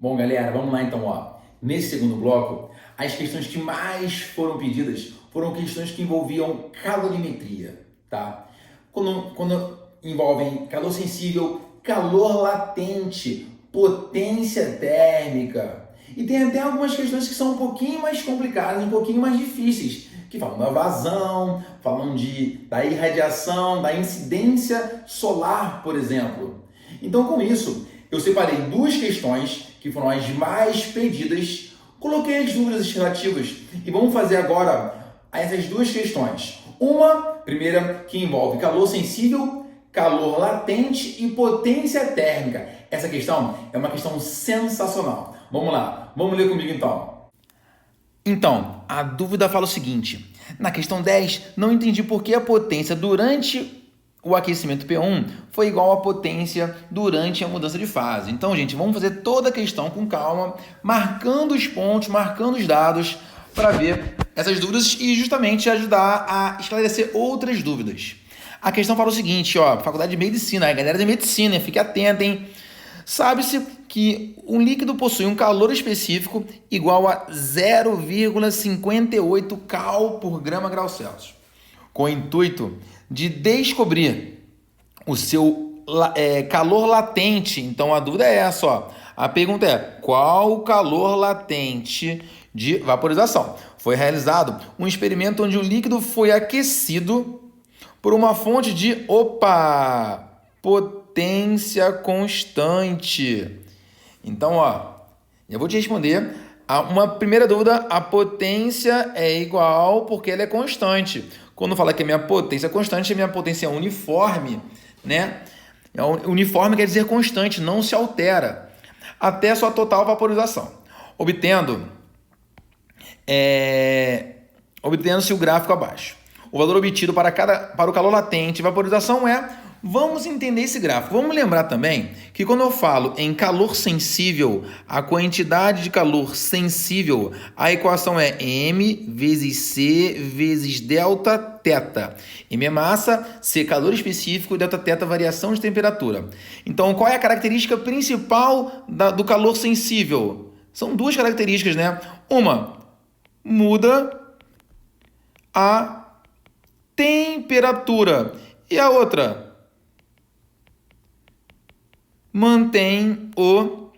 Bom, galera, vamos lá então, ó. Nesse segundo bloco, as questões que mais foram pedidas foram questões que envolviam calorimetria, tá? Quando envolvem calor sensível, calor latente, potência térmica. E tem até algumas questões que são um pouquinho mais complicadas, um pouquinho mais difíceis, que falam da vazão, falam da irradiação, da incidência solar, por exemplo. Então, com isso, eu separei duas questões que foram as mais pedidas, coloquei as dúvidas relativas e vamos fazer agora essas duas questões. Uma, primeira, que envolve calor sensível, calor latente e potência térmica. Essa questão é uma questão sensacional. Vamos lá, vamos ler comigo então. Então, a dúvida fala o seguinte: na questão 10, não entendi por que a potência durante o aquecimento P1 foi igual à potência durante a mudança de fase. Então, gente, vamos fazer toda a questão com calma, marcando os pontos, marcando os dados para ver essas dúvidas e justamente ajudar a esclarecer outras dúvidas. A questão fala o seguinte, ó, Faculdade de Medicina, a galera de Medicina, fique atento, hein? Sabe-se que um líquido possui um calor específico igual a 0,58 cal por grama grau Celsius, com o intuito de descobrir o seu calor latente. Então a dúvida é essa, ó. A pergunta é: qual o calor latente de vaporização? Foi realizado um experimento onde o líquido foi aquecido por uma fonte de potência constante. Então, ó, eu vou te responder uma primeira dúvida. A potência é igual porque ela é constante. Quando fala que a minha potência é constante, a minha potência é uniforme, né? Uniforme quer dizer constante, não se altera, até sua total vaporização. Obtendo-se o gráfico abaixo. O valor obtido para o calor latente e vaporização é... Vamos entender esse gráfico. Vamos lembrar também que quando eu falo em calor sensível, a quantidade de calor sensível, a equação é M vezes C vezes delta teta. M é massa, C calor específico, delta teta variação de temperatura. Então, qual é a característica principal do calor sensível? São duas características, né? Uma, muda a temperatura. E a outra, mantém o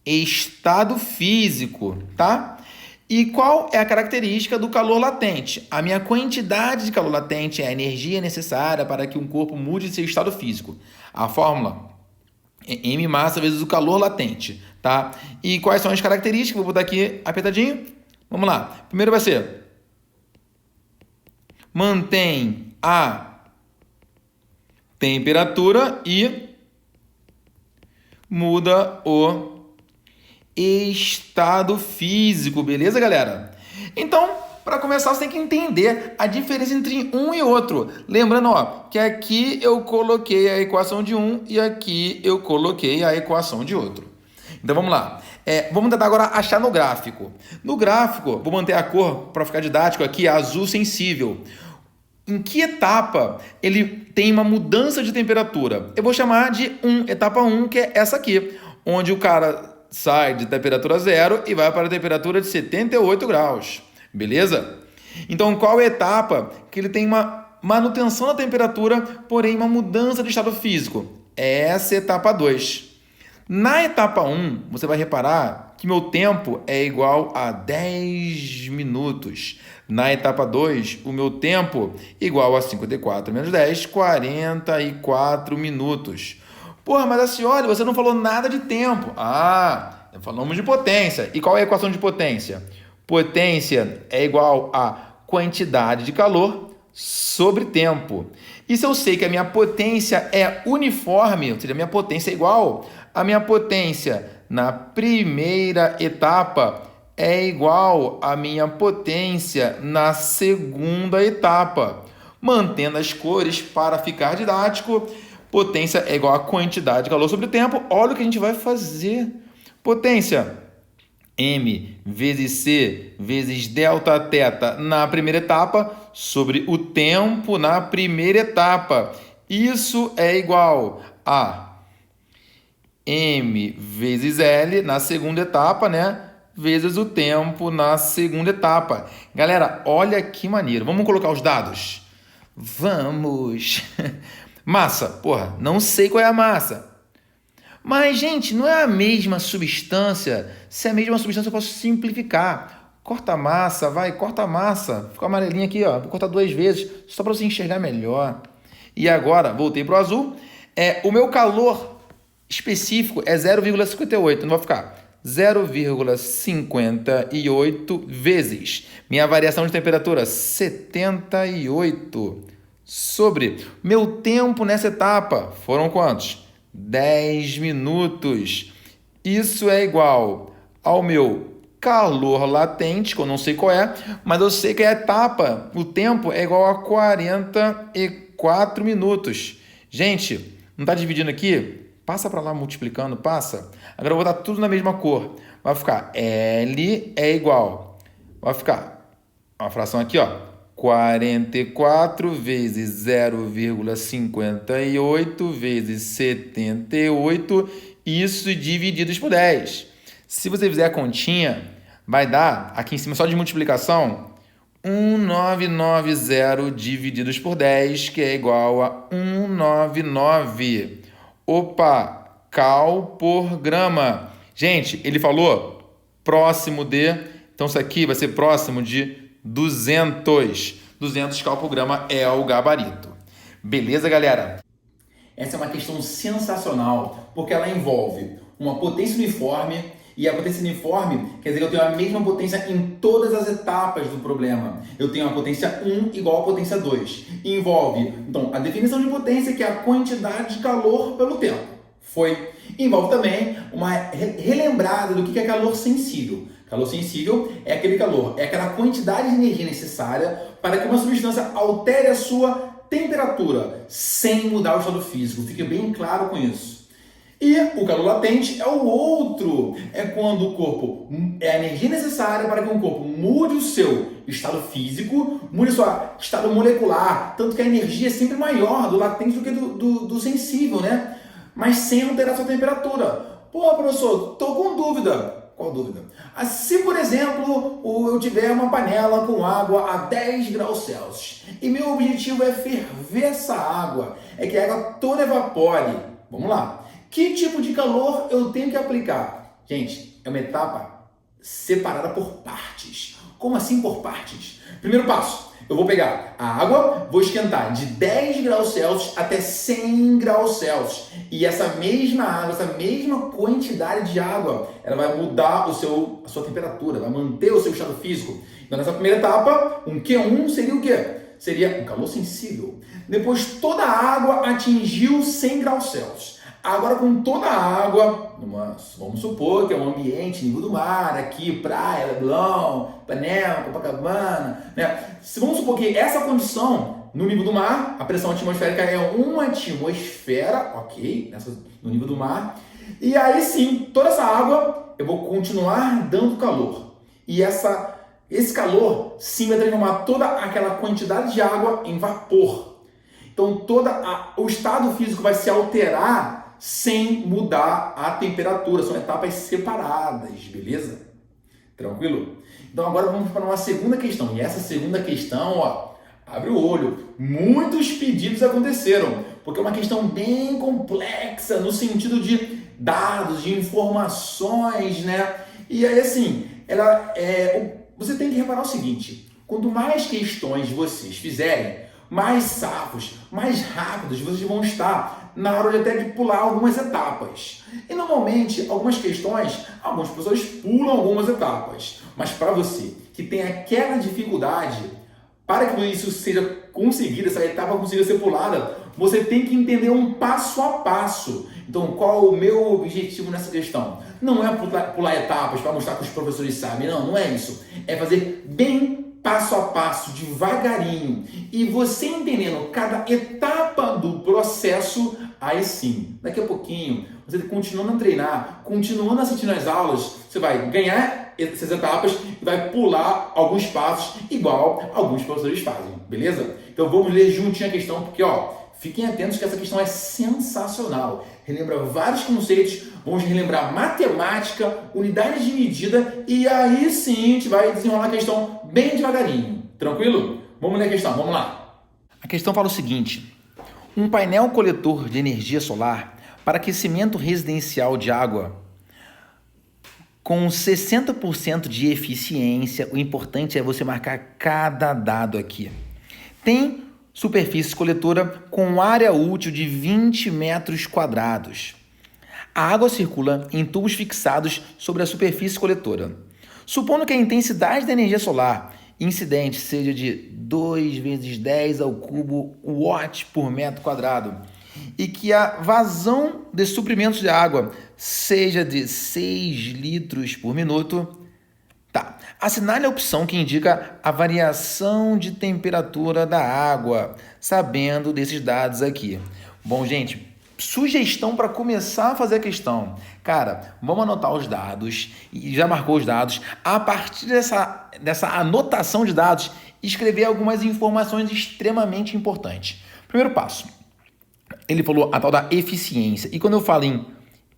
estado físico, tá? E qual é a característica do calor latente? A minha quantidade de calor latente é a energia necessária para que um corpo mude seu estado físico. A fórmula é M massa vezes o calor latente, tá? E quais são as características? Vou botar aqui apertadinho. Vamos lá. Primeiro vai ser: mantém a temperatura e muda o estado físico, beleza, galera? Então, para começar, você tem que entender a diferença entre um e outro. Lembrando, ó, que aqui eu coloquei a equação de um e aqui eu coloquei a equação de outro. Então, vamos lá. Vamos tentar agora achar no gráfico. No gráfico, vou manter a cor para ficar didático aqui, azul sensível. Em que etapa ele tem uma mudança de temperatura? Eu vou chamar de etapa 1, que é essa aqui, onde o cara sai de temperatura 0 e vai para a temperatura de 78 graus, beleza? Então, qual é a etapa que ele tem uma manutenção da temperatura, porém uma mudança de estado físico? Essa é a etapa 2. Na etapa 1, você vai reparar que meu tempo é igual a 10 minutos. Na etapa 2, o meu tempo é igual a 54 menos 10, 44 minutos. Porra, mas a senhora, você não falou nada de tempo. Falamos de potência. E qual é a equação de potência? Potência é igual a quantidade de calor sobre tempo. E se eu sei que a minha potência é uniforme, ou seja, a minha potência é igual, a minha potência na primeira etapa é igual à minha potência na segunda etapa. Mantendo as cores para ficar didático, potência é igual a quantidade de calor sobre o tempo. Olha o que a gente vai fazer. Potência, M vezes C vezes delta teta na primeira etapa sobre o tempo na primeira etapa. Isso é igual a M vezes L na segunda etapa, né? Vezes o tempo na segunda etapa. Galera, olha que maneiro. Vamos colocar os dados? Vamos! Massa, porra, não sei qual é a massa. Mas, gente, não é a mesma substância. Se é a mesma substância, eu posso simplificar. Corta a massa, vai, corta a massa. Ficou amarelinho aqui, ó. Vou cortar 2 vezes, só para você enxergar melhor. E agora, voltei para o azul. O meu calor específico é 0,58. Não vai ficar 0,58 vezes. Minha variação de temperatura, 78. Sobre meu tempo nessa etapa, foram quantos? 10 minutos. Isso é igual ao meu calor latente, que eu não sei qual é, mas eu sei que a etapa, o tempo é igual a 44 minutos. Gente, não está dividindo aqui? Passa para lá multiplicando, passa. Agora eu vou botar tudo na mesma cor. Vai ficar L é igual. Vai ficar uma fração aqui, ó. 44 vezes 0,58 vezes 78, isso divididos por 10. Se você fizer a continha, vai dar, aqui em cima só de multiplicação, 1990 divididos por 10, que é igual a 199. Opa, cal por grama. Gente, ele falou próximo de, então isso aqui vai ser próximo de 200 cal por grama é o gabarito. Beleza, galera? Essa é uma questão sensacional, porque ela envolve uma potência uniforme, e a potência uniforme quer dizer que eu tenho a mesma potência em todas as etapas do problema. Eu tenho a potência 1 igual a potência 2. E envolve, então, a definição de potência, que é a quantidade de calor pelo tempo. Foi. Envolve também uma relembrada do que é calor sensível. Calor sensível é aquele calor, é aquela quantidade de energia necessária para que uma substância altere a sua temperatura sem mudar o estado físico. Fique bem claro com isso. E o calor latente é o outro. É quando o corpo é a energia necessária para que o corpo mude o seu estado físico, mude o seu estado molecular. Tanto que a energia é sempre maior do latente do que do sensível, né? Mas sem alterar a sua temperatura. Pô, professor, tô com dúvida. Qual dúvida? Se, por exemplo, eu tiver uma panela com água a 10 graus Celsius e meu objetivo é ferver essa água, é que a água toda evapore. Vamos lá. Que tipo de calor eu tenho que aplicar? Gente, é uma etapa separada por partes. Como assim por partes? Primeiro passo, eu vou pegar a água, vou esquentar de 10 graus Celsius até 100 graus Celsius. E essa mesma água, essa mesma quantidade de água, ela vai mudar a sua temperatura, vai manter o seu estado físico. Então, nessa primeira etapa, um Q1 seria o quê? Seria um calor sensível. Depois, toda a água atingiu 100 graus Celsius. Agora, com toda a água, vamos supor que é um ambiente, nível do mar, aqui, praia, Leblon, Ipanema, Copacabana, né? Vamos supor que essa condição, no nível do mar, a pressão atmosférica é 1 atmosfera, ok, no nível do mar, e aí sim, toda essa água, eu vou continuar dando calor. E esse calor, sim, vai transformar toda aquela quantidade de água em vapor. Então, o estado físico vai se alterar sem mudar a temperatura. São etapas separadas, beleza? Tranquilo? Então agora vamos para uma segunda questão. E essa segunda questão, ó, abre o olho. Muitos pedidos aconteceram, porque é uma questão bem complexa no sentido de dados, de informações, né? E aí assim, você tem que reparar o seguinte: quanto mais questões vocês fizerem, mais safos, mais rápidos vocês vão estar na hora de até de pular algumas etapas. E normalmente, algumas questões, alguns professores pulam algumas etapas. Mas para você que tem aquela dificuldade, para que isso seja conseguido, essa etapa consiga ser pulada, você tem que entender um passo a passo. Então, qual é o meu objetivo nessa questão? Não é pular etapas para mostrar que os professores sabem, não é isso. É fazer bem passo a passo, devagarinho, e você entendendo cada etapa do processo, aí sim, daqui a pouquinho, você continuando a treinar, continuando assistindo as aulas, você vai ganhar essas etapas e vai pular alguns passos igual alguns professores fazem, beleza? Então vamos ler juntinho a questão, porque ó, Fiquem atentos que essa questão é sensacional. Relembra vários conceitos, vamos relembrar matemática, unidades de medida e aí sim a gente vai desenrolar a questão bem devagarinho. Tranquilo? Vamos ler a questão, vamos lá. A questão fala o seguinte: um painel coletor de energia solar para aquecimento residencial de água com 60% de eficiência, o importante é você marcar cada dado aqui. Tem superfície coletora com área útil de 20 metros quadrados. A água circula em tubos fixados sobre a superfície coletora. Supondo que a intensidade da energia solar incidente seja de 2 vezes 10 ao cubo watt por metro quadrado e que a vazão de suprimentos de água seja de 6 litros por minuto, assinale a opção que indica a variação de temperatura da água, sabendo desses dados aqui. Bom, gente, sugestão para começar a fazer a questão. Cara, vamos anotar os dados, e já marcou os dados. A partir dessa anotação de dados, escrever algumas informações extremamente importantes. Primeiro passo, ele falou a tal da eficiência. E quando eu falo em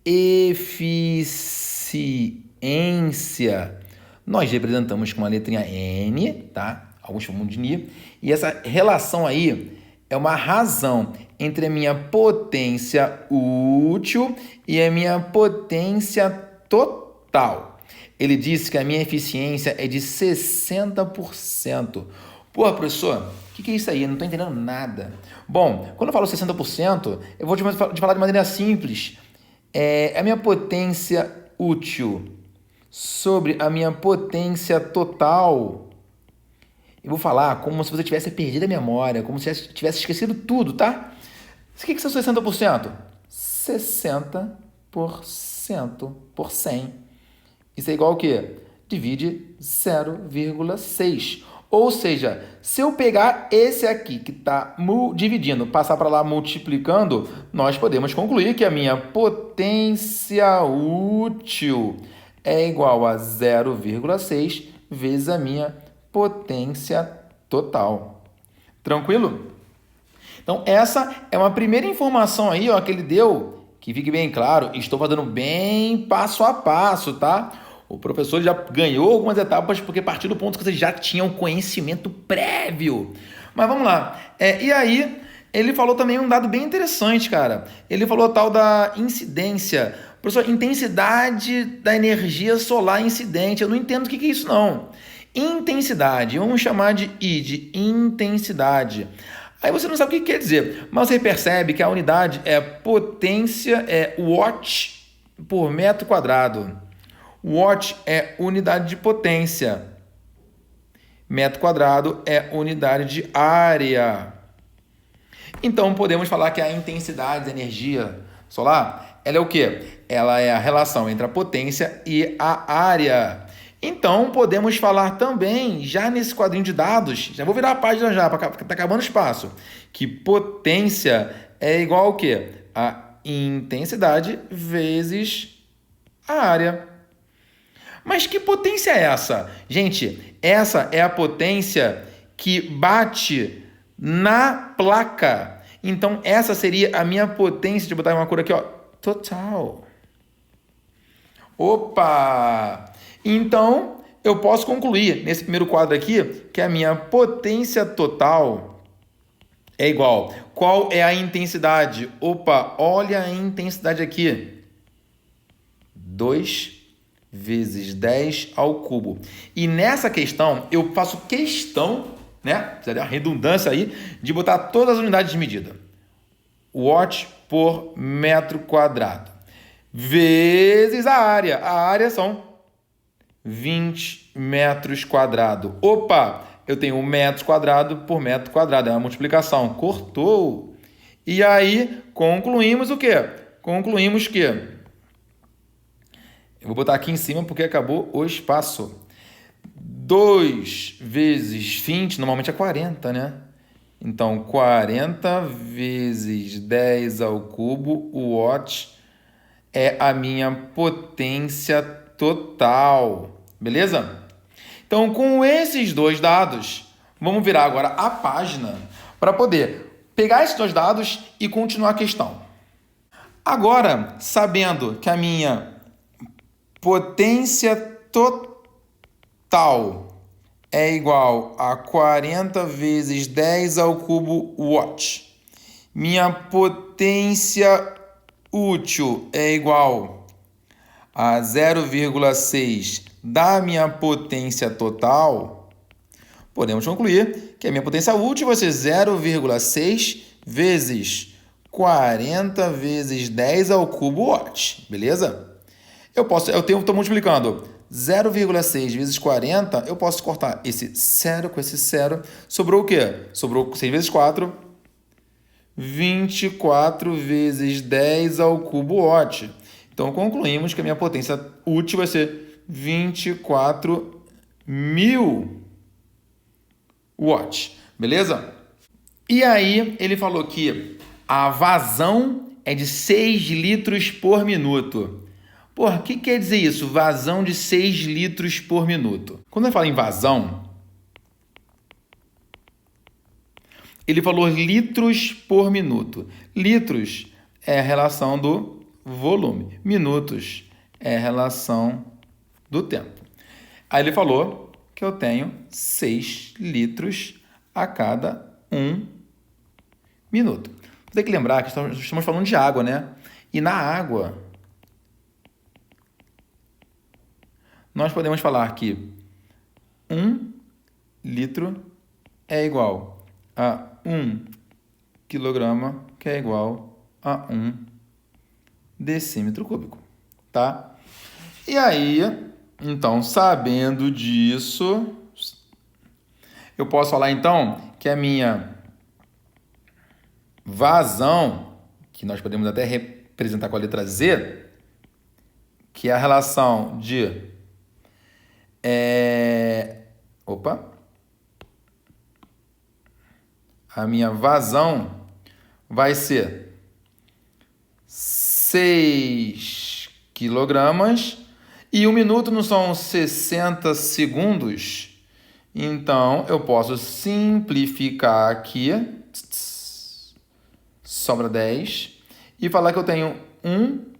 eficiência, nós representamos com a letrinha N, tá? Alguns chamam de Ni. E essa relação aí é uma razão entre a minha potência útil e a minha potência total. Ele disse que a minha eficiência é de 60%. Porra, professor, o que é isso aí? Eu não estou entendendo nada. Bom, quando eu falo 60%, eu vou te falar de maneira simples. É a minha potência útil sobre a minha potência total. Eu vou falar como se você tivesse perdido a memória, como se você tivesse esquecido tudo, tá? O que é 60%? 60% por 100. Isso é igual ao quê? Divide 0,6. Ou seja, se eu pegar esse aqui que está dividindo, passar para lá multiplicando, nós podemos concluir que a minha potência útil é igual a 0,6 vezes a minha potência total. Tranquilo? Então, essa é uma primeira informação aí, ó, que ele deu, que fique bem claro, estou fazendo bem passo a passo, tá? O professor já ganhou algumas etapas porque partiu do ponto que vocês já tinham conhecimento prévio. Mas vamos lá. E aí, ele falou também um dado bem interessante, cara. Ele falou tal da incidência. Professor, intensidade da energia solar incidente. Eu não entendo o que é isso, não. Intensidade, vamos chamar de I, de intensidade. Aí você não sabe o que quer dizer, mas você percebe que a unidade é potência, é watt por metro quadrado. Watt é unidade de potência. Metro quadrado é unidade de área. Então, podemos falar que a intensidade da energia solar, ela é o quê? Ela é a relação entre a potência e a área. Então, podemos falar também, já nesse quadrinho de dados, já vou virar a página já, porque está acabando o espaço, que potência é igual ao quê? A intensidade vezes a área. Mas que potência é essa? Gente, essa é a potência que bate na placa. Então, essa seria a minha potência, deixa eu botar uma cor aqui, ó, total. Opa! Então, eu posso concluir nesse primeiro quadro aqui que a minha potência total é igual. Qual é a intensidade? Opa, olha a intensidade aqui. 2 vezes 10 ao cubo. E nessa questão, eu faço questão, né? Seria a redundância aí, de botar todas as unidades de medida. Watt por metro quadrado. Vezes a área. A área são 20 metros quadrados. Opa, eu tenho metro quadrado por metro quadrado. É uma multiplicação. Cortou. E aí, concluímos o quê? Concluímos que... Eu vou botar aqui em cima porque acabou o espaço. 2 vezes 20, normalmente é 40, né? Então, 40 vezes 10 ao cubo, o watt é a minha potência total. Beleza? Então, com esses dois dados, vamos virar agora a página para poder pegar esses dois dados e continuar a questão. Agora, sabendo que a minha potência total é igual a 40 vezes 10 ao cubo watt, minha potência útil é igual a 0,6 da minha potência total, podemos concluir que a minha potência útil vai ser 0,6 vezes 40 vezes 10 ao cubo watt, beleza? Estou multiplicando 0,6 vezes 40, eu posso cortar esse 0 com esse 0, sobrou o quê? Sobrou 6 vezes 4, 24 vezes 10 ao cubo watt. Então, concluímos que a minha potência útil vai ser 24.000 watts, beleza? E aí, ele falou que a vazão é de 6 litros por minuto. Porra, o que quer dizer isso? Vazão de 6 litros por minuto. Quando ele fala em vazão, ele falou litros por minuto. Litros é a relação do volume. Minutos é a relação do tempo. Aí ele falou que eu tenho 6 litros a cada 1 minuto. Tem que lembrar que estamos falando de água, né? E na água, nós podemos falar que 1 litro é igual a 1 quilograma, que é igual a 1 decímetro cúbico, tá? E aí, então, sabendo disso, eu posso falar, então, que a minha vazão, que nós podemos até representar com a letra Z, que é a relação de a minha vazão vai ser 6 quilogramas e 1 minuto não são 60 segundos. Então, eu posso simplificar aqui, sobra 10, e falar que eu tenho 1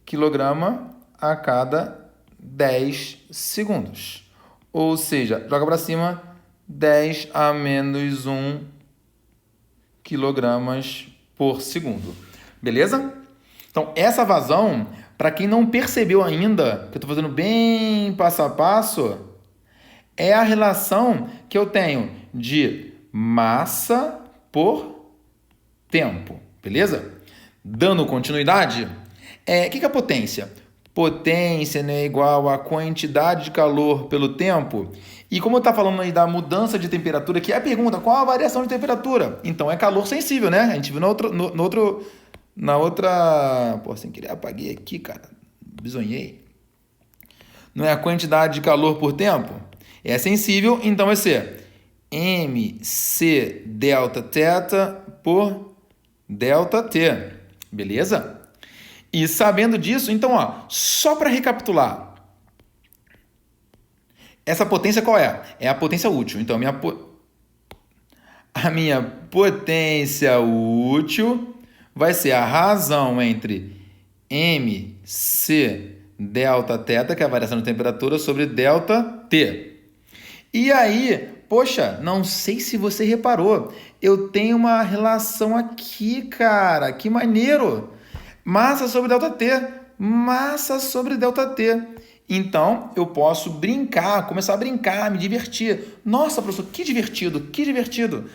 quilograma a cada 10 segundos. Ou seja, joga para cima 10 a menos 1 quilogramas por segundo. Beleza? Então, essa vazão, para quem não percebeu ainda, que eu estou fazendo bem passo a passo, é a relação que eu tenho de massa por tempo. Beleza? Dando continuidade, o que é potência? Potência, né, é igual a quantidade de calor pelo tempo. E como eu estava falando aí da mudança de temperatura, que é a pergunta, qual a variação de temperatura? Então, é calor sensível, né? A gente viu na outra... Pô, sem querer apaguei aqui, cara. Bisonhei. Não é a quantidade de calor por tempo? É sensível, então vai ser mc delta θ por delta t. Beleza? E sabendo disso, então, só para recapitular, essa potência qual é? É a potência útil. Então, a minha potência útil vai ser a razão entre mc delta θ, que é a variação de temperatura, sobre delta t. E aí, poxa, não sei se você reparou, eu tenho uma relação aqui, cara, que maneiro! Massa sobre ΔT, massa sobre ΔT. Então, eu posso brincar, começar a brincar, me divertir. Nossa, professor, que divertido, que divertido.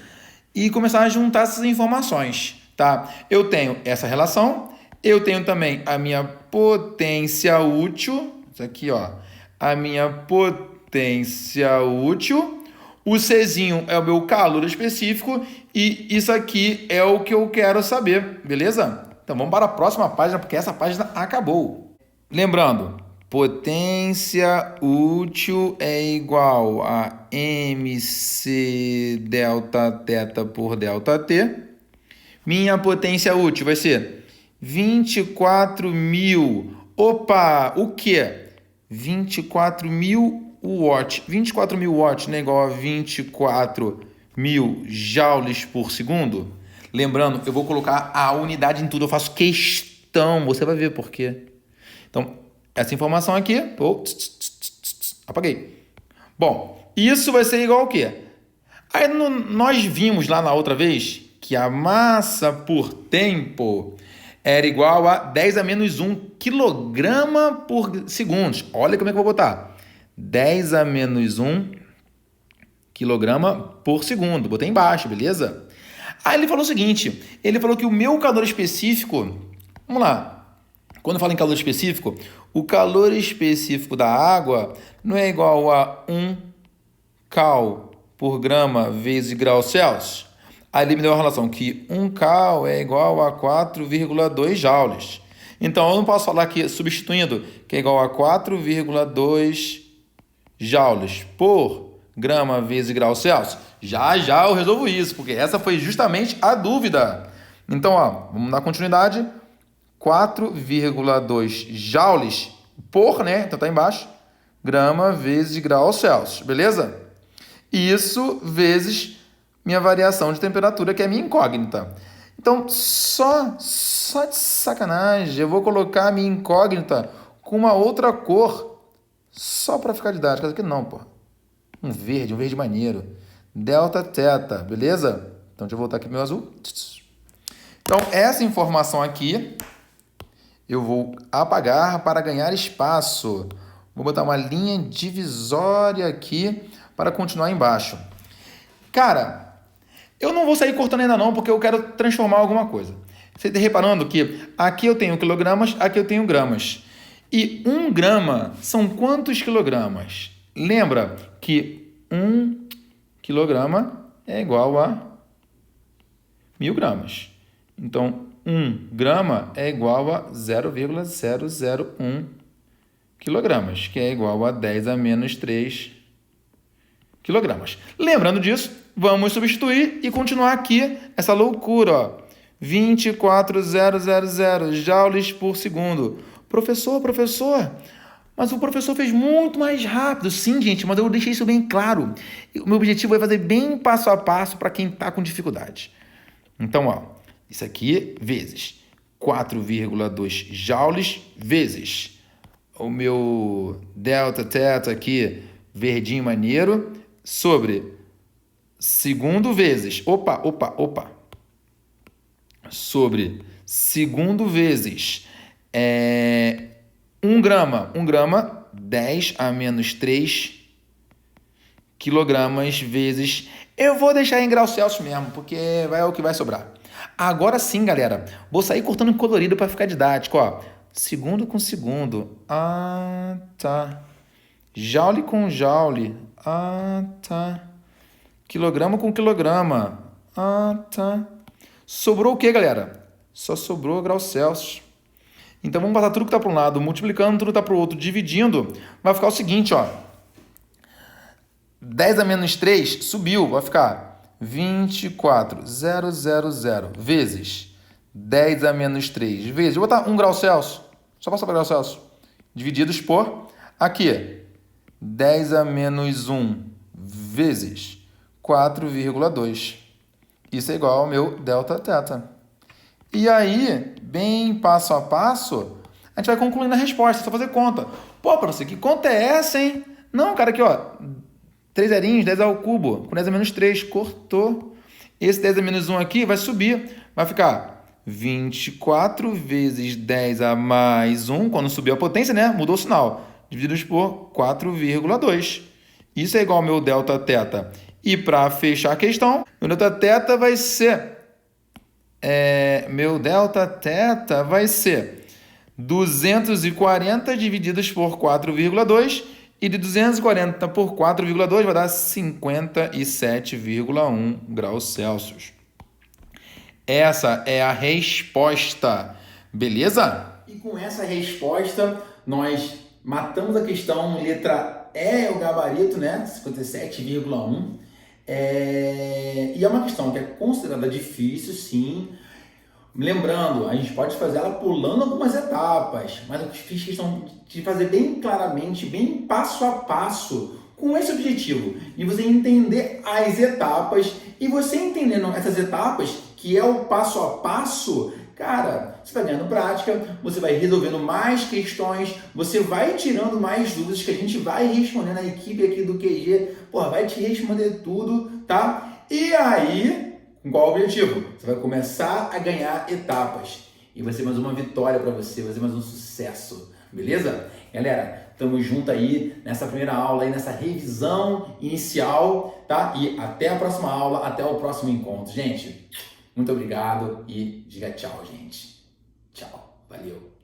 E começar a juntar essas informações, tá? Eu tenho essa relação, eu tenho também a minha potência útil, isso aqui, a minha potência útil, o Czinho é o meu calor específico e isso aqui é o que eu quero saber, beleza? Então, vamos para a próxima página, porque essa página acabou. Lembrando, potência útil é igual a mc delta θ por delta t. Minha potência útil vai ser 24.000. Opa, o quê? 24.000 watts. 24.000 watts não é igual a 24 1000 joules por segundo. Lembrando, eu vou colocar a unidade em tudo, eu faço questão, você vai ver por quê. Então, essa informação aqui, apaguei. Bom, isso vai ser igual ao quê? Aí nós vimos lá na outra vez que a massa por tempo era igual a 10 a menos 1 quilograma por segundo. Olha como é que eu vou botar. 10 a menos 1 quilograma por segundo. Botei embaixo, beleza? Aí ele falou o seguinte, ele falou que o meu calor específico, vamos lá, quando eu falo em calor específico, o calor específico da água não é igual a 1 cal por grama vezes grau Celsius. Aí ele me deu a relação que 1 cal é igual a 4,2 joules. Então, eu não posso falar aqui, substituindo, que é igual a 4,2 joules por grama vezes grau Celsius. Já eu resolvo isso, porque essa foi justamente a dúvida. Então, ó, vamos dar continuidade. 4,2 joules por, né? Então tá embaixo. Grama vezes grau Celsius, beleza? Isso vezes minha variação de temperatura, que é a minha incógnita. Então, só de sacanagem, eu vou colocar a minha incógnita com uma outra cor, só para ficar didático. Aqui não, pô. Um verde maneiro. Delta teta, beleza? Então, deixa eu voltar aqui pro meu azul. Então, essa informação aqui, eu vou apagar para ganhar espaço. Vou botar uma linha divisória aqui para continuar embaixo. Cara, eu não vou sair cortando ainda não, porque eu quero transformar alguma coisa. Você está reparando que aqui eu tenho quilogramas, aqui eu tenho gramas. E 1 grama são quantos quilogramas? Lembra que 1 quilograma é igual a 1000 gramas. Então, 1 grama é igual a 0,001 quilogramas, que é igual a 10 a menos 3 quilogramas. Lembrando disso, vamos substituir e continuar aqui essa loucura, ó. 24.000 joules por segundo. Professor, mas o professor fez muito mais rápido. Sim, gente, mas eu deixei isso bem claro. O meu objetivo é fazer bem passo a passo para quem está com dificuldade. Então, ó, isso aqui vezes 4,2 joules vezes o meu delta teta aqui, verdinho maneiro, sobre segundo vezes, sobre segundo vezes 1 grama, 10 a menos 3 quilogramas vezes, eu vou deixar em grau Celsius mesmo, porque é o que vai sobrar. Agora sim, galera, vou sair cortando em colorido para ficar didático, ó. Segundo com segundo, tá. Joule com joule, tá. Quilograma com quilograma, tá. Sobrou o que, galera? Só sobrou grau Celsius. Então, vamos passar tudo que está para um lado, multiplicando, tudo que está para o outro, dividindo. Vai ficar o seguinte, ó. 10 a menos 3 subiu, vai ficar 24.000 vezes 10 a menos 3 vezes... Vou botar 1 grau Celsius, só passar para grau Celsius. Divididos por, aqui, 10 a menos 1 vezes 4,2. Isso é igual ao meu delta teta. E aí, bem passo a passo, a gente vai concluindo a resposta. É só fazer conta. Pô, professor, que conta é essa, hein? Não, cara, aqui, ó. 3 zerinhos, 10 ao cubo. Com 10 a menos 3, cortou. Esse 10 a menos 1 aqui vai subir. Vai ficar 24 vezes 10 a mais 1. Quando subiu a potência, né? Mudou o sinal. Divididos por 4,2. Isso é igual ao meu delta teta. E para fechar a questão, meu delta teta vai ser... meu delta teta vai ser 240 divididos por 4,2 e de 240 por 4,2 vai dar 57,1 graus Celsius. Essa é a resposta, beleza? E com essa resposta, nós matamos a questão letra E, o gabarito, né? 57,1. E é uma questão que é considerada difícil, sim. Lembrando, a gente pode fazer ela pulando algumas etapas, mas eu fiz questão de fazer bem claramente, bem passo a passo, com esse objetivo, de você entender as etapas E você entendendo essas etapas, que é o passo a passo, cara, você vai ganhando prática, você vai resolvendo mais questões, você vai tirando mais dúvidas que a gente vai respondendo, a equipe aqui do QG, porra, vai te responder tudo, tá? E aí, com qual objetivo? Você vai começar a ganhar etapas. E vai ser mais uma vitória para você, vai ser mais um sucesso, beleza? Galera, tamo junto aí nessa primeira aula, aí nessa revisão inicial, tá? E até a próxima aula, até o próximo encontro. Gente, muito obrigado e diga tchau, gente. Tchau, valeu.